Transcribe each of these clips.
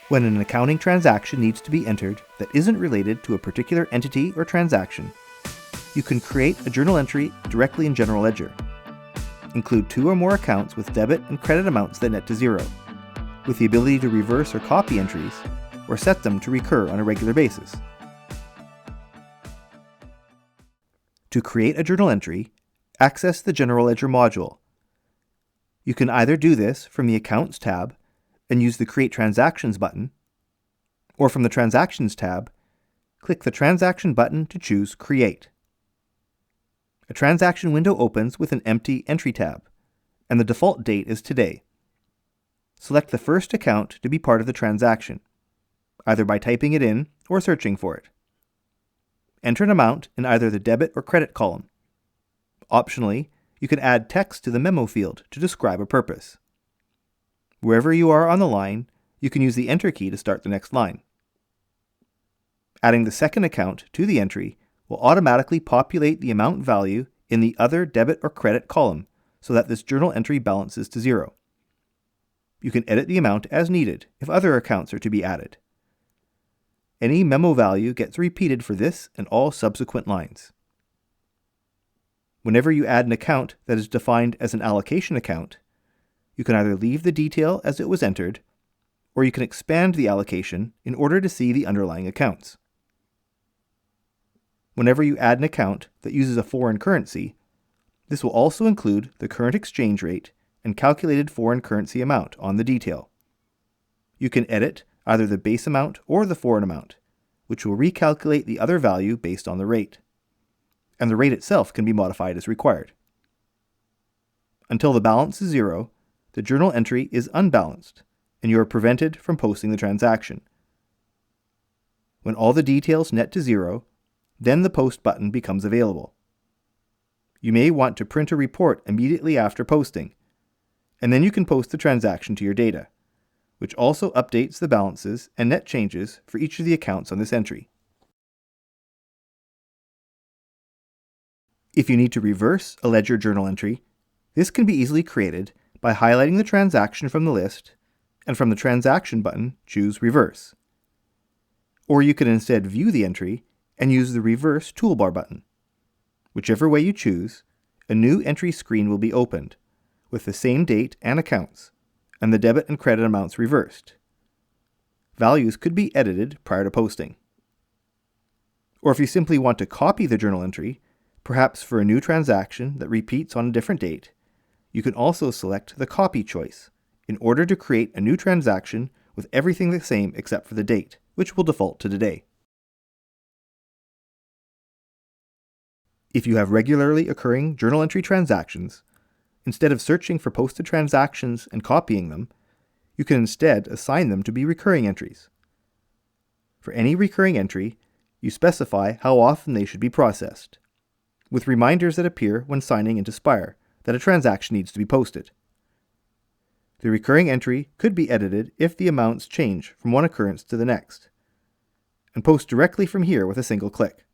When an accounting transaction needs to be entered that isn't related to a particular entity or transaction, you can create a journal entry directly in General Ledger. Include 2 or more accounts with debit and credit amounts that net to 0, with the ability to reverse or copy entries, or set them to recur on a regular basis. To create a journal entry, access the General Ledger module. You can either do this from the Accounts tab and use the Create Transactions button, or from the Transactions tab, click the Transaction button to choose Create. A transaction window opens with an empty Entry tab, and the default date is today. Select the first account to be part of the transaction, either by typing it in or searching for it. Enter an amount in either the debit or credit column. Optionally, you can add text to the memo field to describe a purpose. Wherever you are on the line, you can use the Enter key to start the next line. Adding the second account to the entry will automatically populate the amount value in the other debit or credit column so that this journal entry balances to 0. You can edit the amount as needed if other accounts are to be added. Any memo value gets repeated for this and all subsequent lines. Whenever you add an account that is defined as an allocation account, you can either leave the detail as it was entered, or you can expand the allocation in order to see the underlying accounts. Whenever you add an account that uses a foreign currency, this will also include the current exchange rate and calculated foreign currency amount on the detail. You can edit either the base amount or the foreign amount, which will recalculate the other value based on the rate. And the rate itself can be modified as required. Until the balance is 0, the journal entry is unbalanced, and you are prevented from posting the transaction. When all the details net to 0, then the Post button becomes available. You may want to print a report immediately after posting, and then you can post the transaction to your data, which also updates the balances and net changes for each of the accounts on this entry. If you need to reverse a ledger journal entry, this can be easily created by highlighting the transaction from the list, and from the Transaction button, choose Reverse. Or you can instead view the entry and use the Reverse toolbar button. Whichever way you choose, a new entry screen will be opened, with the same date and accounts, and the debit and credit amounts reversed. Values could be edited prior to posting. Or if you simply want to copy the journal entry, perhaps for a new transaction that repeats on a different date, you can also select the Copy choice in order to create a new transaction with everything the same except for the date, which will default to today. If you have regularly occurring journal entry transactions, instead of searching for posted transactions and copying them, you can instead assign them to be recurring entries. For any recurring entry, you specify how often they should be processed, with reminders that appear when signing into Spire that a transaction needs to be posted. The recurring entry could be edited if the amounts change from one occurrence to the next, and post directly from here with a single click.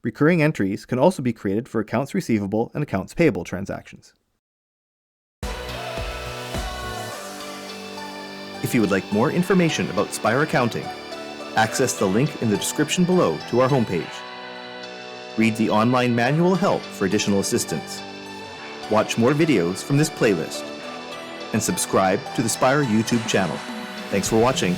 Recurring entries can also be created for accounts receivable and accounts payable transactions. If you would like more information about Spire Accounting, access the link in the description below to our homepage. Read the online manual help for additional assistance. Watch more videos from this playlist, and subscribe to the Spire YouTube channel. Thanks for watching.